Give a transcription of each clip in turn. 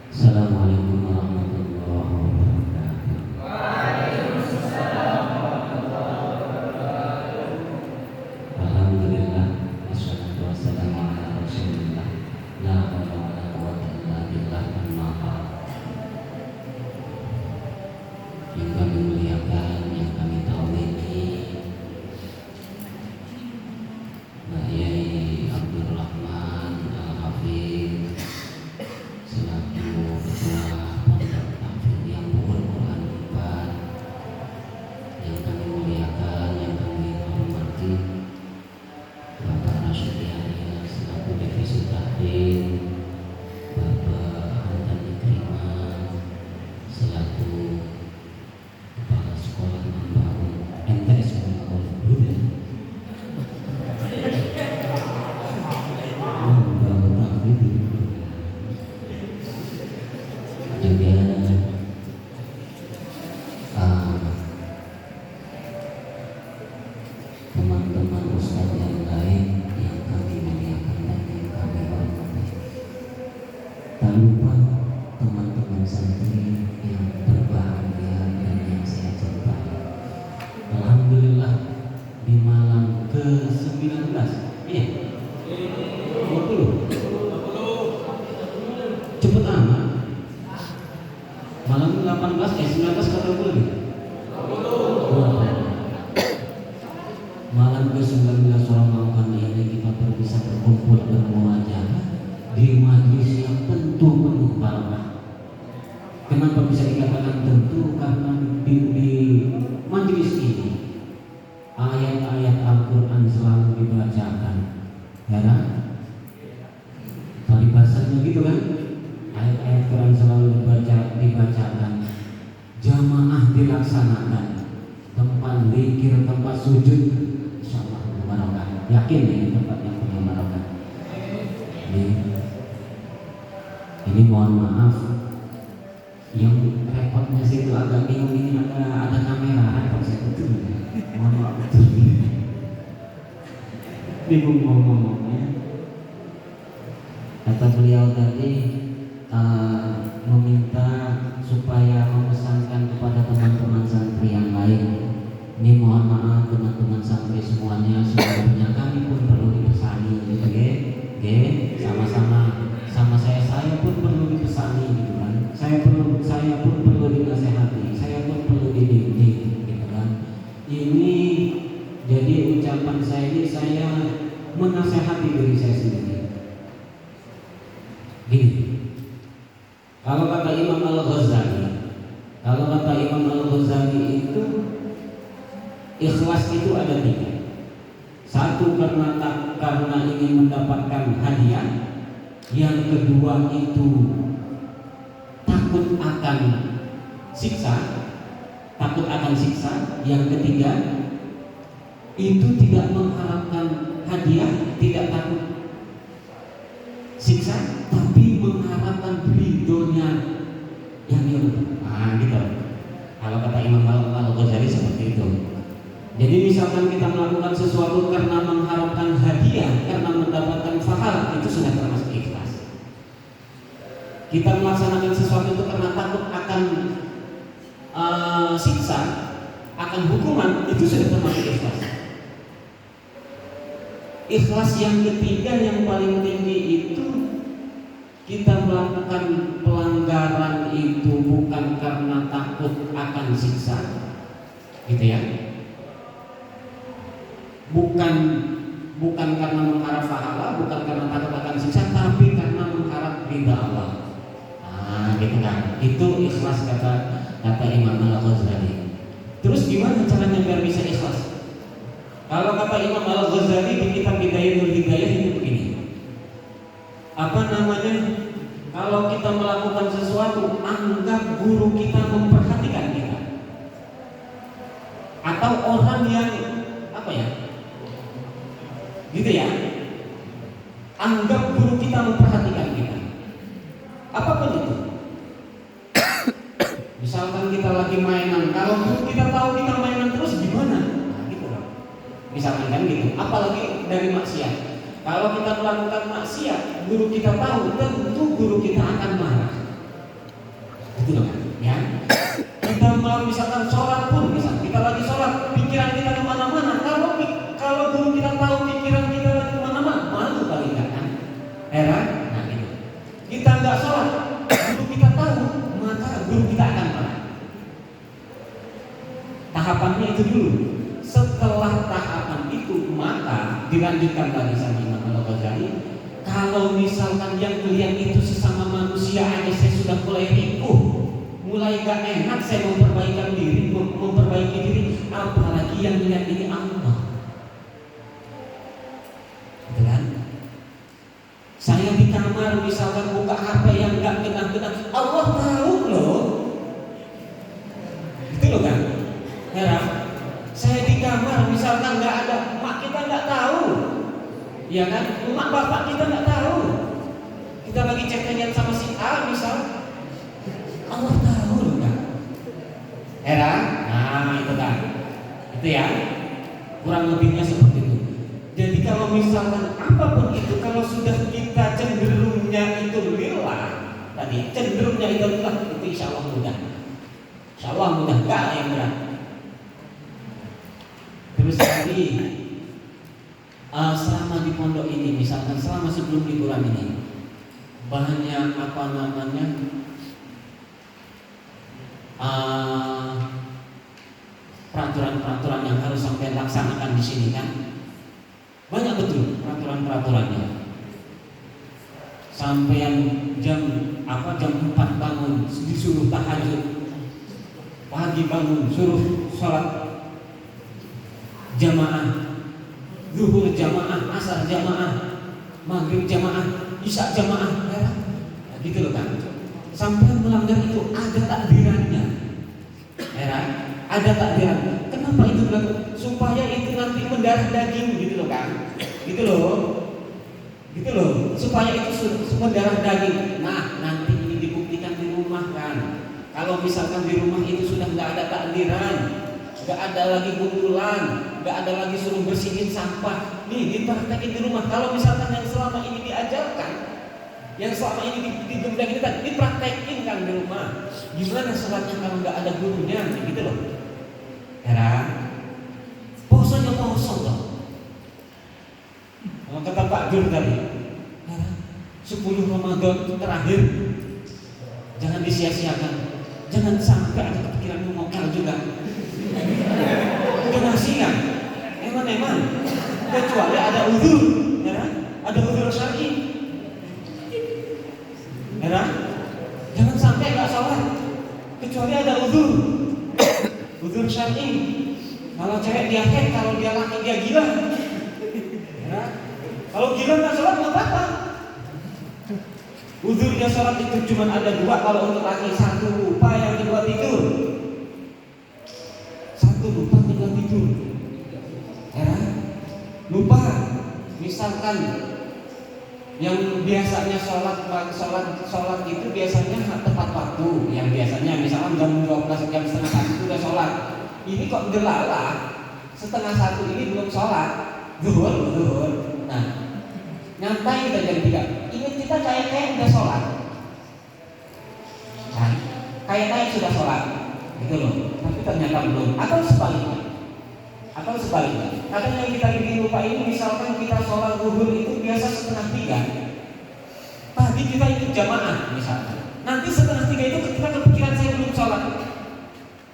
Assalamualaikum warahmatullahi wabarakatuh. Alhamdulillah, wassalatu wassalamu ala Rasulillah. La haula wala quwwata illa billah. Amma ba'd. Yang kami muliakan, yang kami taufiki, Mbak Yai Abdul Rahman Al-Hafiz selaku Ketua Pondok Tahfidz yang Buhul Quran 4, yang kami muliakan, yang kami hormati Bapak Rasyid Yahya selaku Divisi Tahfidz, Bapak Hamdan Ikrimah selaku Kepala Sekolah Membangun MTS Membangun Buddha Membangun Tahfidz, juga teman-teman ustadz yang lain yang kami muliakan dan yang kami hormati. Tak lupa teman-teman santri yang berbahagia dan yang saya cintai. Alhamdulillah di malam ke-19, iya, 20, cepet amat. Malam 19 kata gue lagi. Malam ke-19 Ramadan ini kita bisa berkumpul bermuajah di majlis yang tentu penuh barakah. Kenapa bisa dikatakan tentu? Karena di majlis ini ayat-ayat Al-Quran selalu dibacakan, ya kan? Paribasannya gitu kan? Ayat-ayat Quran selalu dibacakan, jamaah dilaksanakan, tempat zikir, tempat sujud, insyaallah barokah. Yakin ini tempat yang punya barokah. Ini mohon maaf, yang repotnya situ agak bingung, ini ada kamera repot saya betul. Mohon maaf betul. Bingung mau ngomongnya. Kata beliau tadi meminta supaya memesankan kepada teman-teman santri yang lain. Ini mohon maaf teman-teman santri semuanya, sebelumnya kami pun perlu dipesani, gitu ya, sama-sama, sama saya pun perlu dipesani, gitu kan. Saya pun perlu dinasehati, saya pun perlu dididik, gitu kan. Ini jadi ucapan saya ini, saya menasehati diri saya sendiri. Gini, kalau kata Imam Al-Ghazali itu ikhlas itu ada 3. Satu karena ingin mendapatkan hadiah. Yang kedua itu takut akan siksa. Yang ketiga itu tidak mengharapkan hadiah, tidak takut siksa, tapi mengharapkan ridhonya yang itu. Gitu. Kalau kata Imam Al-Ghazali seperti itu. Jadi misalkan kita melakukan sesuatu karena mengharapkan hadiah, karena mendapatkan pahala, itu sudah termasuk ikhlas. Kita melaksanakan sesuatu itu karena takut akan siksa, akan hukuman, itu sudah termasuk ikhlas. Ikhlas yang ketiga yang paling tinggi itu kita melakukan pelanggaran itu bukan karena takut akan siksa, gitu ya. Bukan karena mengharap pahala, bukan karena takut akan siksa, tapi karena mengharap ridha Allah. Gitu kan. Itu ikhlas kata Imam Al-Ghazali. Terus gimana caranya biar bisa ikhlas? Kalau kata Imam Al-Ghazali di kitab Bidayatul Hidayah itu begini. Kalau kita melakukan sesuatu, anggap guru kita memperhatikan kita, atau orang yang gitu ya. Anggap guru kita memperhatikan kita, apapun itu. Misalkan kita lagi mainan, kalau guru kita tahu kita mainan terus gimana? Gitu kan. Misalkan kan gitu. Apalagi dari maksiat. Kalau kita melakukan maksiat, guru kita tahu, tentu guru kita akan marah. Itu loh kan, ya. Kita mau misalkan sholat pun, misal kita lagi sholat, pikiran kita kemana-mana. Kalau guru kita tahu pikiran kita lagi kemana-mana, malu kali kan? Nah gitu. Kita nggak sholat, guru kita tahu, maka guru kita akan marah. Tahapannya itu dulu. Setelah tahapan itu, maka dilanjutkan lagi sama Imam Al-Ghazali. Kalau misalkan yang kalian itu sesama manusia aja saya sudah mulai rikuh, mulai gak enak, saya memperbaiki diri, apalagi yang lihat ini Allah. Betul kan? Saya di kamar misalkan buka HP yang gak kenal-kenal, Allah tahu loh. Gitu loh kan? Heran? Saya di kamar misalkan gak ada, mak kita gak tahu. Ya kan? Mak bapak kita gak tahu. Kita lagi chat-chat sama si A misal, Allah tahu loh kan? Heran? Nah itu kan, itu ya, kurang lebihnya seperti itu. Jadi kalau misalkan apapun itu, kalau sudah kita cenderungnya itu lillah, tadi cenderungnya itu lillah, itu insya Allah mudah. Insya Allah mudah, enggak yang berat. Terus tadi selama di pondok ini, misalkan selama sebelum liburan ini, banyak apa namanya peraturan-peraturan yang harus sampai laksanakan di sini kan, banyak betul peraturan-peraturannya. Sampai jam 4 bangun disuruh tahajud, pagi bangun suruh sholat jamaah, zuhur jamaah, asar jamaah, maghrib jamaah, isya jamaah, ya, gitu loh kan. Sampai melanggar itu ada takbirannya, ya, ada takbiran. Kenapa itu berlaku? Supaya itu nanti mendarah daging, gitu loh kan, gitu loh, supaya itu mendarah daging. Nah, nanti ini dibuktikan di rumah kan. Kalau misalkan di rumah itu sudah nggak ada takbiran, nggak ada lagi kumpulan, nggak ada lagi suruh bersihin sampah, nih dipraktekin di rumah. Kalau misalkan yang selama ini diajarkan, yang selama ini digembleng ini kan dipraktekin kan di rumah. Gimana sholatnya kalau nggak ada gurunya, gitu loh. Heran? Puasanya puasa dong. Kalau kata Pak Dur tadi, 10 Ramadan terakhir jangan disia-siakan. Jangan sampai ada kepikiran mengokal juga. Donasi kan? Eman-eman. Kecuali ada uzur, ya? Ada uzur syar'i. Ya? Jangan sampai nggak sholat kecuali ada uzur. Uzur syar'i. Kalau cewek dia head, kalau dia laki dia gila. Ya? Kalau gila nggak sholat nggak apa-apa. Uzurnya sholat itu cuma ada 2. Kalau untuk laki 1 lupa, yang kedua tidur. 1 lupa, kedua tidur. Ya? Lupa. Misalkan yang biasanya sholat itu biasanya tepat waktu. Yang biasanya misalkan jam 12, jam setengah 1 itu udah sholat. Ini kok delala setengah 1 ini belum sholat. Zuhur. Nah, nyantai kita jam 3. Ingat kita kayak udah sholat. Nah, kayak sudah sholat, gitu loh. Tapi ternyata belum. Atau sebaliknya. Kadang yang kita bikin lupa ini, misalkan kita sholat zuhur itu biasa setengah 3. Tadi kita ikut jamaah misalkan. Nanti setengah 3 itu kita kepikiran saya belum sholat.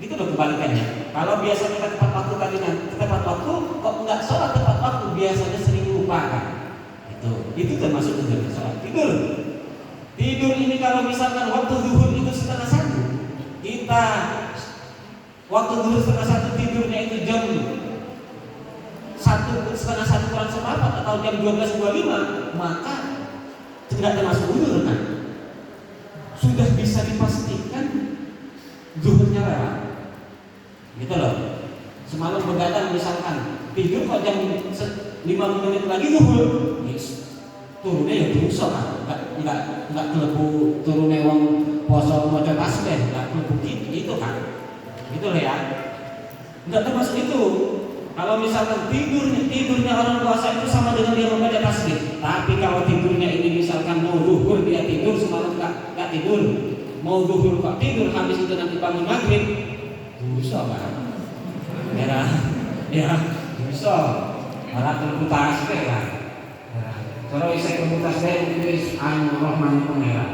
Gitu loh kebalikannya. Kalau biasa kita tepat waktu tadi, tepat waktu, kok nggak sholat tepat waktu, biasanya sering lupa kan. Itu termasuk juga sholat. Tidur ini kalau misalkan waktu zuhur itu setengah 1, kita waktu zuhur setengah 1 tidurnya itu jam 1 kurang seperempat atau jam 12.25, maka tidak termasuk zuhur kan. Sudah bisa dipastikan zuhurnya lewat. Gitu loh. Semalam begadang misalkan, tidur kok jam 5 menit lagi zuhur. Turunnya ya dosa kan, enggak kelebu turunnya wong poso maca tasbih, enggak kelebu gitu kan. Gitu loh ya. Enggak termasuk itu. Kalau misalkan tidurnya orang puasa itu sama dengan dia membaca tasbih. Tapi kalau tidurnya ini misalkan mau zuhur dia tidur semalam enggak tidur. mau duhur kok tidur, habis itu nanti bangun maghrib, dosa kan? Ya, dosa. Malah terputar sekali kan? Kalau isek terputar sekali itu anu rohman pengeran.